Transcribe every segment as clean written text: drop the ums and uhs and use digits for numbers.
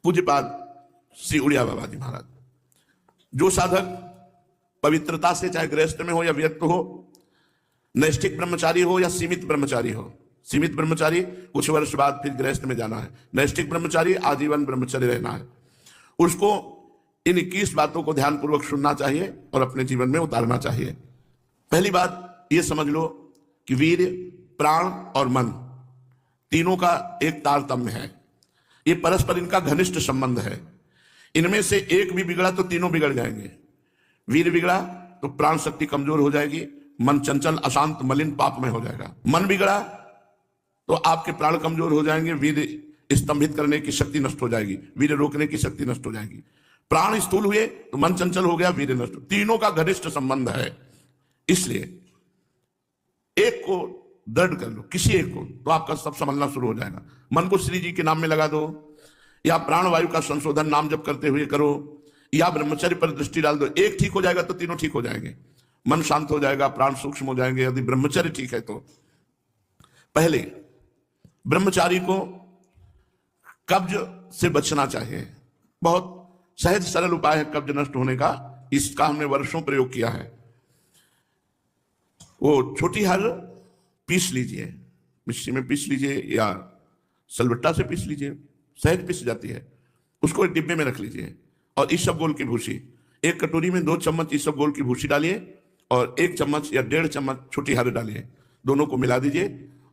पूज्यपाद श्री उड़िया बाबा जी महाराज। जो साधक पवित्रता से, चाहे गृहस्थ में हो या व्यक्त हो, नैष्ठिक ब्रह्मचारी हो या सीमित ब्रह्मचारी हो, सीमित ब्रह्मचारी कुछ वर्ष बाद फिर गृहस्थ में जाना है, नैष्ठिक ब्रह्मचारी आजीवन ब्रह्मचर्य रहना है, उसको इन 21 बातों को ध्यानपूर्वक सुनना चाहिए और अपने जीवन में उतारना चाहिए। पहली बात ये समझ लो कि वीर्य, प्राण और मन तीनों का एक तारतम्य है। ये परस्पर इनका घनिष्ठ संबंध है। इनमें से एक भी बिगड़ा तो तीनों बिगड़ जाएंगे। वीर्य बिगड़ा तो प्राण शक्ति कमजोर हो जाएगी, मन चंचल, अशांत, मलिन, पापमय हो जाएगा। मन बिगड़ा तो आपके प्राण कमजोर हो जाएंगे, वीर्य स्तंभित करने की शक्ति नष्ट हो जाएगी, वीर्य रोकने की शक्ति नष्ट हो जाएगी। प्राण स्थूल हुए तो मन चंचल हो गया, वीर्य नष्ट। तीनों का घनिष्ठ संबंध है। इसलिए एक को दृढ़ कर लो, किसी एक को, तो आपका सब संभलना शुरू हो जाएगा। मन को श्री जी के नाम में लगा दो, या प्राणवायु का संशोधन नाम जप करते हुए करो, या ब्रह्मचर्य पर दृष्टि डाल दो। एक ठीक हो जाएगा तो तीनों ठीक हो जाएंगे। मन शांत हो जाएगा, प्राण सूक्ष्म हो जाएंगे, यदि ब्रह्मचर्य ठीक है तो। पहले ब्रह्मचारी को कब्ज से बचना चाहिए। बहुत सहज सरल उपाय है कब्ज नष्ट होने का, इसका हमने वर्षों प्रयोग किया है। वो छोटी हर पीस लीजिए, मिक्सी में पीस लीजिए या सलबट्टा से पीस लीजिए, सहज पीस जाती है। उसको एक डिब्बे में रख लीजिए और इसबगोल की भूसी, एक कटोरी में 2 चम्मच इसबगोल की भूसी डालिए और 1 चम्मच या 1.5 चम्मच छोटी हर डालिए। दोनों को मिला दीजिए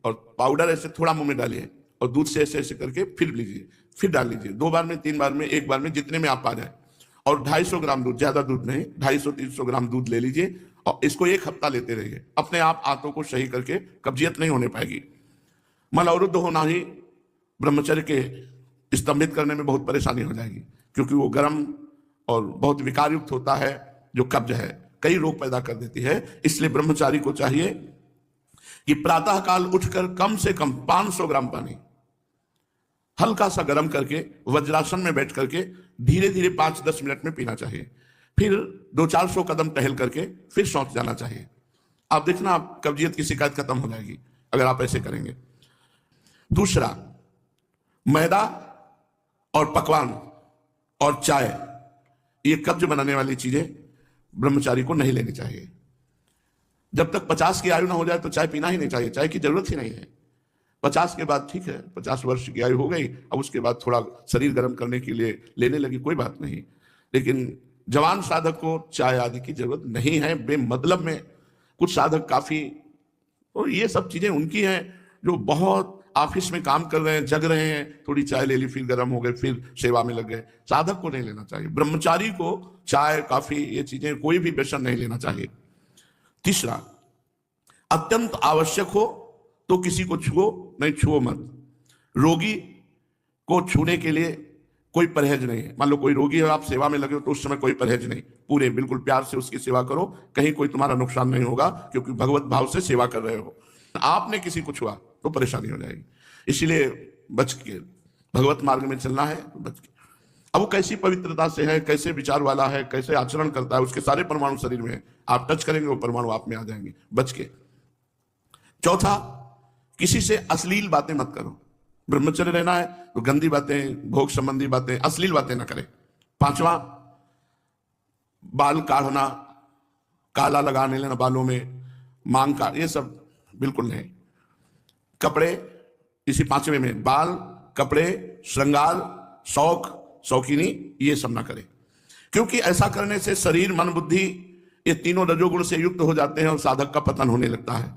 और पाउडर ऐसे थोड़ा मुंह में डालिए और दूध से ऐसे ऐसे करके फिर लीजिए, फिर डाल लीजिए। 2 बार में, 3 बार में, 1 बार में, जितने में आप आ जाए। और 250 ग्राम दूध, ज्यादा दूध नहीं, 250-300 ग्राम दूध ले लीजिए और इसको 1 हफ्ता लेते रहिए। अपने आप आंतों को सही करके कब्जियत नहीं होने पाएगी। मल अवरुद्ध होना ही ब्रह्मचर्य के स्तंभित करने में बहुत परेशानी हो जाएगी, क्योंकि वो गर्म और बहुत विकारयुक्त होता है। जो कब्ज है कई रोग पैदा कर देती है। इसलिए ब्रह्मचारी को चाहिए कि प्रातः काल उठकर कम से कम 500 ग्राम पानी हल्का सा गर्म करके वज्रासन में बैठ करके धीरे धीरे 5-10 मिनट में पीना चाहिए। फिर 200-400 कदम टहल करके फिर शौच जाना चाहिए। आप देखना, आप कब्जियत की शिकायत खत्म हो जाएगी अगर आप ऐसे करेंगे। दूसरा, मैदा और पकवान और चाय, ये कब्ज बनाने वाली चीजें ब्रह्मचारी को नहीं लेनी चाहिए। जब तक 50 की आयु ना हो जाए तो चाय पीना ही नहीं चाहिए, चाय की जरूरत ही नहीं है। 50 के बाद ठीक है, 50 वर्ष की आयु हो गई, अब उसके बाद थोड़ा शरीर गर्म करने के लिए लेने लगी, कोई बात नहीं। लेकिन जवान साधक को चाय आदि की जरूरत नहीं है बेमतलब में। कुछ साधक काफी, और ये सब चीजें उनकी हैं जो बहुत ऑफिस में काम कर रहे हैं, जग रहे हैं, थोड़ी चाय ले ली, फिर गर्म हो गए, फिर सेवा में लग गए। साधक को नहीं लेना चाहिए। ब्रह्मचारी को चाय, काफी, ये चीजें, कोई भी व्यसन नहीं लेना चाहिए। तीसरा, अत्यंत आवश्यक हो तो किसी को छुओ, नहीं छुओ मत। रोगी को छूने के लिए कोई परहेज नहीं है। मान लो कोई रोगी है, आप सेवा में लगे हो, तो उस समय कोई परहेज नहीं, पूरे बिल्कुल प्यार से उसकी सेवा करो, कहीं कोई तुम्हारा नुकसान नहीं होगा, क्योंकि भगवत भाव से सेवा कर रहे हो। आपने किसी को छुआ तो परेशानी हो जाएगी। इसलिए बच के भगवत मार्ग में चलना है, बच के। अब वो कैसी पवित्रता से है, कैसे विचार वाला है, कैसे आचरण करता है, उसके सारे परमाणु शरीर में है। आप टच करेंगे वो परमाणु आप में आ जाएंगे, बच के। चौथा, किसी से अश्लील बातें मत करो। ब्रह्मचर्य रहना है तो गंदी बातें, भोग संबंधी बातें, अश्लील बातें ना करें। 5वां, बाल काढ़ना, काला लगाने लेना बालों में, मांग का, ये सब बिल्कुल नहीं। कपड़े, इसी 5वें में बाल, कपड़े, श्रृंगार, शौक, शौकीनी, ये सब ना करें, क्योंकि ऐसा करने से शरीर, मन, बुद्धि, ये तीनों रजोगुण से युक्त हो जाते हैं और साधक का पतन होने लगता है।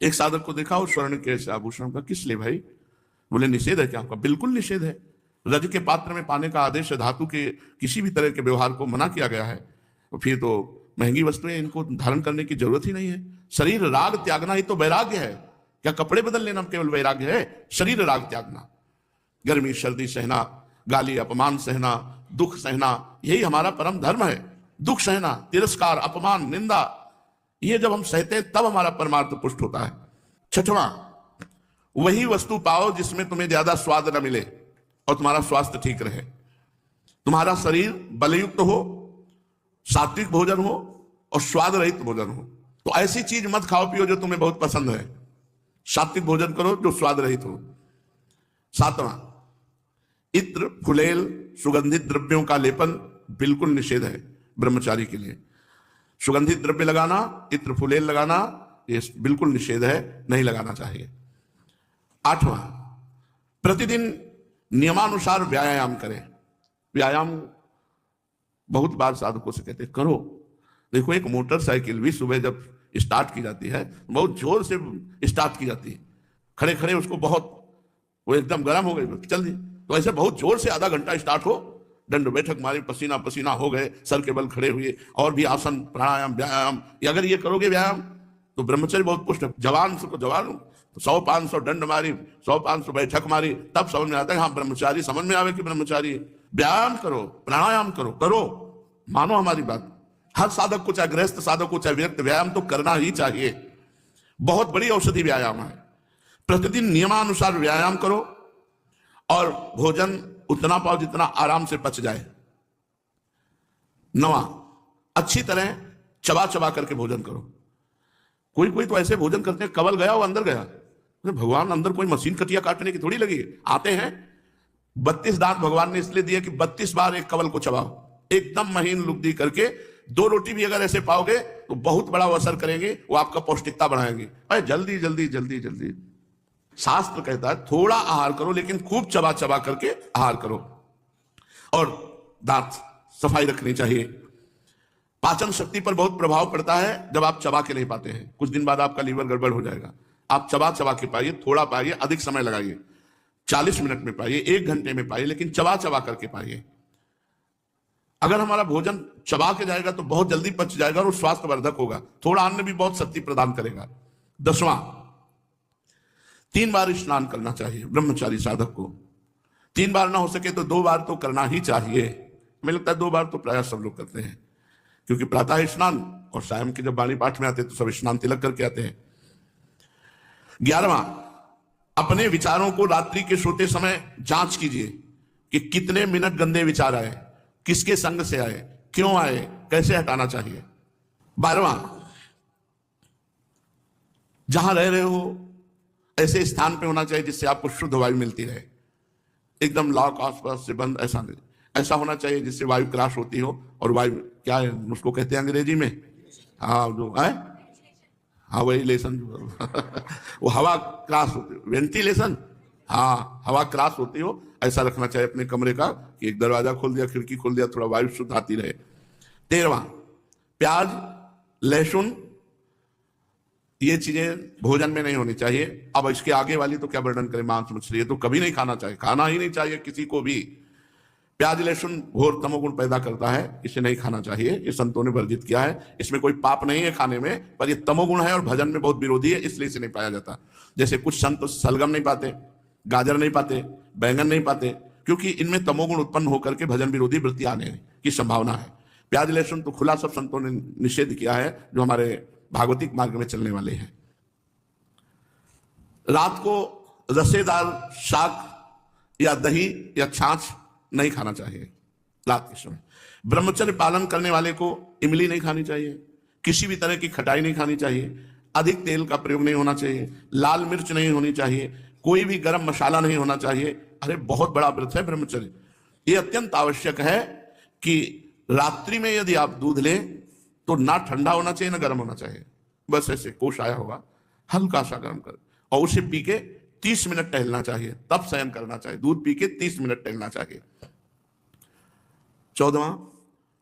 एक साधक को देखा, वो स्वर्ण के आभूषण का, किस लिए भाई? बोले निषेध है क्या आपका? बिल्कुल निषेध है। रज के पात्र में पाने का आदेश है, धातु के किसी भी तरह के व्यवहार को मना किया गया है। तो फिर तो महंगी वस्तुएं, इनको धारण करने की जरूरत ही नहीं है। शरीर राग त्यागना ही तो वैराग्य है। क्या कपड़े बदल लेना केवल वैराग्य है? शरीर राग त्यागना, गर्मी सर्दी सहना, गाली अपमान सहना, दुख सहना, यही हमारा परम धर्म है। दुख सहना, तिरस्कार, अपमान, निंदा, ये जब हम सहते हैं तब हमारा परमार्थ पुष्ट होता है। 6वां, वही वस्तु पाओ जिसमें तुम्हें ज्यादा स्वाद न मिले और तुम्हारा स्वास्थ्य ठीक रहे। तुम्हारा शरीर बलयुक्त हो, सात्विक भोजन हो और स्वाद रहित भोजन हो। तो ऐसी चीज मत खाओ पियो जो तुम्हें बहुत पसंद है। सात्विक भोजन करो जो स्वाद रहित हो। 7वां, इत्र, फुलेल, सुगंधित द्रव्यों का लेपन बिल्कुल निषेध है ब्रह्मचारी के लिए। सुगंधित द्रव्य लगाना, इत्र फुलेल लगाना, ये बिल्कुल निषेध है, नहीं लगाना चाहिए। 8वां, प्रतिदिन नियमानुसार व्यायाम करें। व्यायाम बहुत बार साधकों से कहते करो। देखो, एक मोटरसाइकिल भी सुबह जब स्टार्ट की जाती है, बहुत जोर से स्टार्ट की जाती है, खड़े खड़े उसको बहुत, वो एकदम गर्म हो गई चल दी, तो ऐसे बहुत जोर से आधा घंटा स्टार्ट हो, दंड बैठक मारे, पसीना पसीना हो गए, सर के बल खड़े हुए, और भी आसन, प्राणायाम, व्यायाम, अगर ये करोगे व्यायाम तो ब्रह्मचर्य बहुत पुष्ट। जवान को जवान तो 100-500 दंड मारी, 100-500 बैठक मारी, तब समझ में आता है हाँ ब्रह्मचारी, समझ में आवे कि ब्रह्मचारी। व्यायाम करो, प्राणायाम करो, करो, मानो हमारी बात। हर साधक को, चाहे गृहस्थ साधक को, चाहे विरक्त, व्यायाम तो करना ही चाहिए। बहुत बड़ी औषधि व्यायाम है। प्रतिदिन नियमानुसार व्यायाम करो और भोजन उतना पाओ जितना आराम से पच जाए। 9वां, अच्छी तरह चबा चबा करके भोजन करो। कोई कोई तो ऐसे भोजन करते हैं, कवल गया वो अंदर गया। भगवान अंदर कोई मशीन कटिया काटने की थोड़ी लगी, आते हैं 32 दांत भगवान ने इसलिए दिए कि 32 बार एक कवल को चबाओ, एकदम महीन लुगदी करके। 2 रोटी भी अगर ऐसे पाओगे तो बहुत बड़ा असर करेंगे, वो आपका पौष्टिकता बढ़ाएंगे। अरे जल्दी जल्दी जल्दी जल्दी, शास्त्र कहता है थोड़ा आहार करो, लेकिन खूब चबा चबा करके आहार करो। और दांत सफाई रखनी चाहिए। पाचन शक्ति पर बहुत प्रभाव पड़ता है जब आप चबा के नहीं पाते हैं। कुछ दिन बाद आपका लीवर गड़बड़ हो जाएगा। आप चबा चबा के पाइए, थोड़ा पाइए, अधिक समय लगाइए, 40 मिनट में पाइए, 1 घंटे में पाइए, लेकिन चबा चबा करके पाइए। अगर हमारा भोजन चबा के जाएगा तो बहुत जल्दी पच जाएगा और स्वास्थ्यवर्धक होगा। थोड़ा अन्न भी बहुत शक्ति प्रदान करेगा। 10वां, 3 बार स्नान करना चाहिए ब्रह्मचारी साधक को। 3 बार ना हो सके तो 2 बार तो करना ही चाहिए। मुझे लगता है 2 बार तो प्राय सब लोग करते हैं, क्योंकि प्रातः स्नान और शाम के जब वाणी पाठ में आते हैं तो सब स्नान तिलक करके आते हैं। 11वां, अपने विचारों को रात्रि के सोते समय जांच कीजिए कि कितने मिनट गंदे विचार आए, किसके संग से आए, क्यों आए, कैसे हटाना चाहिए। 12वां, जहां रह रहे हो ऐसे स्थान पे होना चाहिए जिससे आपको शुद्ध वायु मिलती रहे। एकदम लॉक आसपास से बंद ऐसा नहीं, ऐसा होना चाहिए जिससे वायु क्रॉस होती हो। और वायु क्या है उसको कहते हैं अंग्रेजी में, हाँ जो है, हाँ वेंटिलेशन वो हवा क्रॉस होती हो, वेंटिलेशन, हाँ हवा क्रॉस होती हो, ऐसा रखना चाहिए अपने कमरे का कि एक दरवाजा खोल दिया, खिड़की खोल दिया, थोड़ा वायु शुद्ध आती रहे। 13वां, प्याज, लहसुन, ये चीजें भोजन में नहीं होनी चाहिए। अब इसके आगे वाली तो क्या वर्णन करें, मांस मछली, ये तो कभी नहीं खाना चाहिए, खाना ही नहीं चाहिए किसी को भी। प्याज लहसुन घोर तमोगुण पैदा करता है, इसे नहीं खाना चाहिए, ये संतों ने वर्जित किया है। इसमें कोई पाप नहीं है खाने में, पर ये तमोगुण है और भजन में बहुत विरोधी है, इसलिए इसे नहीं पाया जाता। जैसे कुछ संत सलगम नहीं पाते, गाजर नहीं पाते, बैंगन नहीं पाते, क्योंकि इनमें तमोगुण उत्पन्न होकर के भजन विरोधी वृत्ति आने की संभावना है। प्याज लहसुन तो खुला सब संतों ने निषेध किया है, जो हमारे भागवतिक मार्ग में चलने वाले हैं। रात को रसेदार शाक या दही या छाछ नहीं खाना चाहिए रात के समय। ब्रह्मचर्य पालन करने वाले को इमली नहीं खानी चाहिए, किसी भी तरह की खटाई नहीं खानी चाहिए, अधिक तेल का प्रयोग नहीं होना चाहिए, लाल मिर्च नहीं होनी चाहिए, कोई भी गर्म मसाला नहीं होना चाहिए। अरे बहुत बड़ा व्रत है ब्रह्मचर्य। ये अत्यंत आवश्यक है कि रात्रि में यदि आप दूध लें तो ना ठंडा होना चाहिए ना गर्म होना चाहिए, बस ऐसे कोश आया होगा, हल्का सा गर्म कर, और उसे पी के 30 मिनट टहलना चाहिए, तब शयन करना चाहिए। दूध पी के 30 मिनट टहलना चाहिए। 14वां,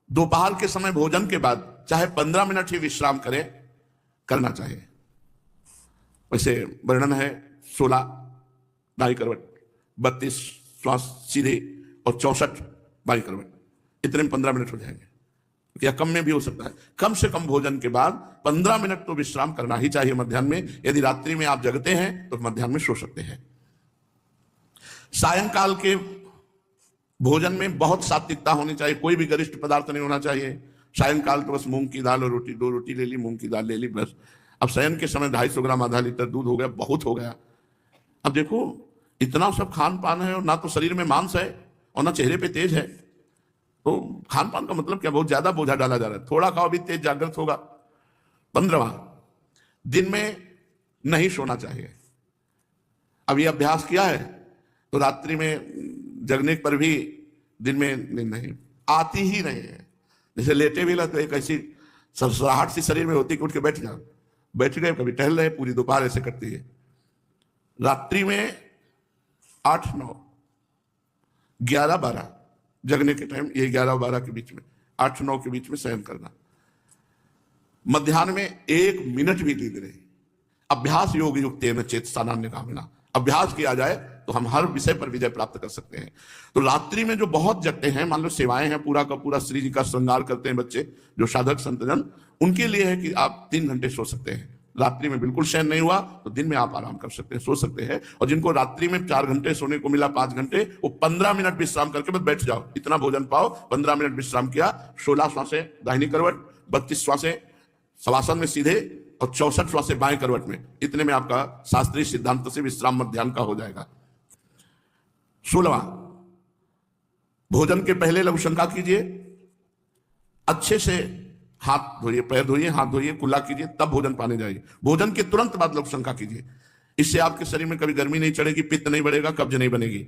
दोपहर के समय भोजन के बाद चाहे 15 मिनट ही विश्राम करें, करना चाहिए। वैसे वर्णन है 16 दाई करवट, 32 श्वास सीधे और 64 बाई करवट, इतने में 15 मिनट हो जाएंगे, या कम में भी हो सकता है। कम से कम भोजन के बाद 15 मिनट तो विश्राम करना ही चाहिए मध्याह्न में। यदि रात्रि में आप जगते हैं तो मध्याह्न में सो सकते हैं। सायंकाल के भोजन में बहुत सात्विकता होनी चाहिए, कोई भी गरिष्ठ पदार्थ नहीं होना चाहिए। सायंकाल तो बस मूंग की दाल और रोटी, 2 रोटी ले ली, मूंग की दाल ले ली, बस। अब शयन के समय 250 ग्राम आधा लीटर दूध हो गया, बहुत हो गया। अब देखो इतना सब खान पान है और ना तो शरीर में मांस है और ना चेहरे पे तेज है, तो खान पान का मतलब क्या, बहुत ज्यादा बोझा डाला जा रहा है। थोड़ा खाओ भी तेज जागृत होगा। 15वां, दिन में नहीं सोना चाहिए। अब ये अभ्यास किया है तो रात्रि में जगने पर भी दिन में नींद नहीं आती ही नहीं है। जैसे लेटे भी तो एक ऐसी सरसराहट सी शरीर में होती कि उठ के बैठ जाओ, बैठ गए, कभी टहल रहे, पूरी दोपहर ऐसे कटती है। रात्रि में 8, 9, 11, 12 जगने के टाइम, ये 11 और 12 के बीच में, 8, 9 के बीच में शयन करना। मध्याह्न में 1 मिनट भी नींद नहीं। अभ्यास योग युक्तेन चेतसा नान्यगामिना, अभ्यास किया जाए तो हम हर विषय पर विजय प्राप्त कर सकते हैं। तो रात्रि में जो बहुत जगते हैं, मान लो सेवाएं हैं, पूरा का पूरा श्री जी का श्रृंगार करते हैं बच्चे, जो साधक संतजन, उनके लिए है कि आप 3 घंटे सो सकते हैं। रात्रि में बिल्कुल शयन नहीं हुआ तो दिन में आप आराम कर सकते हैं, सो सकते हैं। और जिनको रात्रि में 4 घंटे सोने को मिला, 5 घंटे, वो 15 मिनट विश्राम करके बस बैठ जाओ, इतना भोजन पाओ, 15 मिनट विश्राम किया, 16 श्वासें दाहिनी करवट, 32 श्वासें शवासन में सीधे, और 64 श्वासें बाएं करवट में। इतने में आपका शास्त्रीय सिद्धांत से विश्राम मध्याह्न का हो जाएगा। 16वां, भोजन के पहले लघु शंका कीजिए, अच्छे से हाथ धोइए, पैर धोइए, हाथ धोइए, कुल्ला कीजिए, तब भोजन पाने जाइए। भोजन के तुरंत बाद लघु शंका कीजिए, इससे आपके शरीर में कभी गर्मी नहीं चढ़ेगी, पित्त नहीं बढ़ेगा, कब्ज नहीं बनेगी।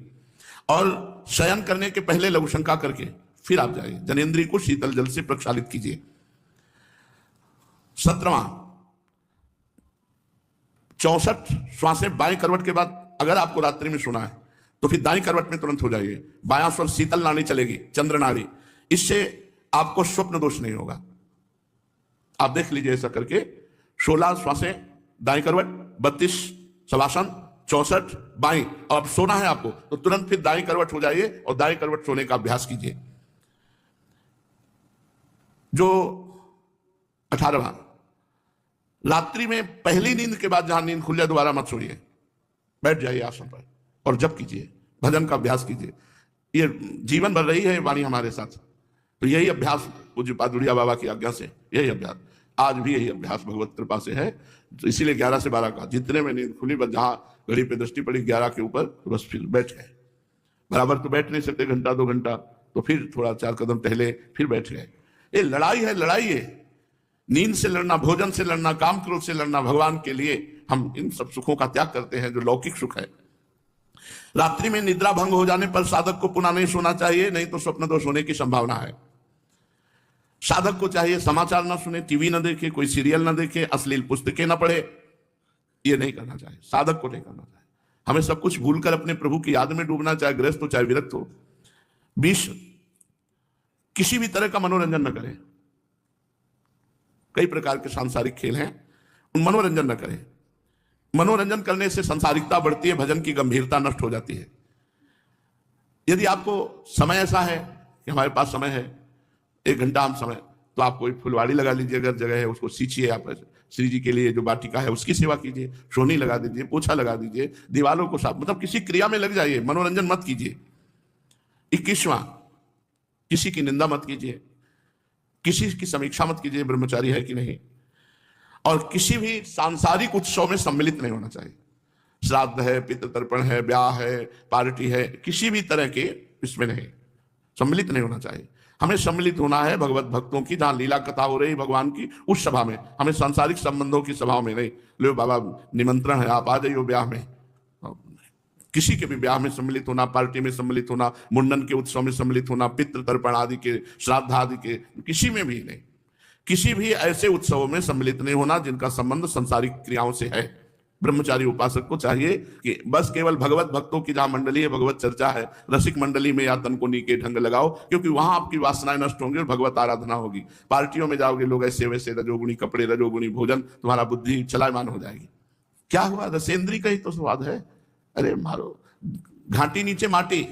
और शयन करने के पहले लघु शंका करके फिर आप जाइए, जनेंद्रिय को शीतल जल से प्रक्षालित कीजिए। 17वां, 64 श्वासें बाएं करवट के बाद अगर आपको रात्रि में सोना है तो फिर दाईं करवट में तुरंत हो जाइए। बायां स्वर शीतल नाड़ी चलेगी, चंद्र नाड़ी, इससे आपको स्वप्न दोष नहीं होगा। आप देख लीजिए ऐसा करके। 16 श्वासें दाईं करवट, 32 शवासन, 64 बाईं, और अब सोना है आपको तो तुरंत फिर दाईं करवट हो जाइए और दाईं करवट सोने का अभ्यास कीजिए। जो 18वां, रात्रि में पहली नींद के बाद जहां नींद खुल जाए दोबारा मत सोइए, बैठ जाइए आसन पर और जप कीजिए, भजन का अभ्यास कीजिए। ये जीवन भर रही है वाणी हमारे साथ, तो यही अभ्यास पूज्य पादुड़िया बाबा की आज्ञा से, यही अभ्यास आज भी यही अभ्यास भगवत कृपा से है। तो इसीलिए 11 से 12 का, जितने में नींद खुली बस जहां घड़ी पे दृष्टि पड़ी 11 के ऊपर, तो बस फिर बैठ गए। बराबर तो बैठ नहीं सकते, घंटा 2 घंटा, तो फिर थोड़ा 4 कदम टहले, फिर बैठ गए। ये लड़ाई है, लड़ाई है। नींद से लड़ना, भोजन से लड़ना, काम क्रोध से लड़ना, भगवान के लिए हम इन सब सुखों का त्याग करते हैं जो लौकिक सुख है। रात्रि में निद्रा भंग हो जाने पर साधक को पुनः नहीं सोना चाहिए, नहीं तो स्वप्न दोष होने की संभावना है। साधक को चाहिए समाचार ना सुने, टीवी ना देखे, कोई सीरियल ना देखे, अश्लील पुस्तकें ना पढ़े, ये नहीं करना चाहिए, साधक को नहीं करना चाहिए। हमें सब कुछ भूलकर अपने प्रभु की याद में डूबना, चाहे गृहस्थ हो चाहे विरक्त हो। 20, किसी भी तरह का मनोरंजन न करें। कई प्रकार के सांसारिक खेल हैं, उन मनोरंजन न करें। मनोरंजन करने से सांसारिकता बढ़ती है, भजन की गंभीरता नष्ट हो जाती है। यदि आपको समय ऐसा है कि हमारे पास समय है 1 घंटा हम समय, तो आप कोई फुलवाड़ी लगा लीजिए, अगर जगह है उसको सींचिए, आप श्री जी के लिए जो वाटिका है उसकी सेवा कीजिए, सोनी लगा दीजिए, पोछा लगा दीजिए, दीवारों को साफ, मतलब किसी क्रिया में लग जाइए, मनोरंजन मत कीजिए। 21वां, किसी की निंदा मत कीजिए, किसी की समीक्षा मत कीजिए ब्रह्मचारी है कि नहीं, और किसी भी सांसारिक उत्सव में सम्मिलित नहीं होना चाहिए। श्राद्ध है, पितृतर्पण है, ब्याह है, पार्टी है, किसी भी तरह के इसमें नहीं, सम्मिलित नहीं होना चाहिए। हमें सम्मिलित होना है भगवत भक्तों की, जहां लीला कथा हो रही भगवान की, उस सभा में। हमें सांसारिक संबंधों की सभाओं में नहीं। लो बाबा निमंत्रण है, आप आ जाइए ब्याह में, किसी के भी ब्याह में सम्मिलित होना, पार्टी में सम्मिलित होना, मुंडन के उत्सव में सम्मिलित होना, पितृतर्पण आदि के, श्राद्ध आदि के, किसी में भी नहीं। किसी भी ऐसे उत्सवों में सम्मिलित नहीं होना जिनका संबंध संसारिक क्रियाओं से है। ब्रह्मचारी उपासक को चाहिए कि बस केवल भगवत भक्तों की जहां मंडली है, भगवत चर्चा है, रसिक मंडली में या तन को नीके ढंग लगाओ, क्योंकि वहां आपकी वासनाएं नष्ट होंगी और भगवत आराधना होगी। पार्टियों में जाओगे लोग ऐसे वैसे, रजोगुणी कपड़े, रजोगुणी भोजन, तुम्हारा बुद्धि चलायमान हो जाएगी। क्या हुआ, रसेंद्री का ही तो स्वाद है। अरे मारो घाटी नीचे माटी,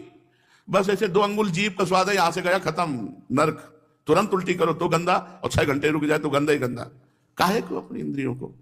बस ऐसे 2 अंगुल जीभ का स्वाद है, यहां से गया खत्म, नर्क। तुरंत उल्टी करो तो गंदा, और 6 घंटे रुक जाए तो गंदा ही गंदा। काहे को अपनी इंद्रियों को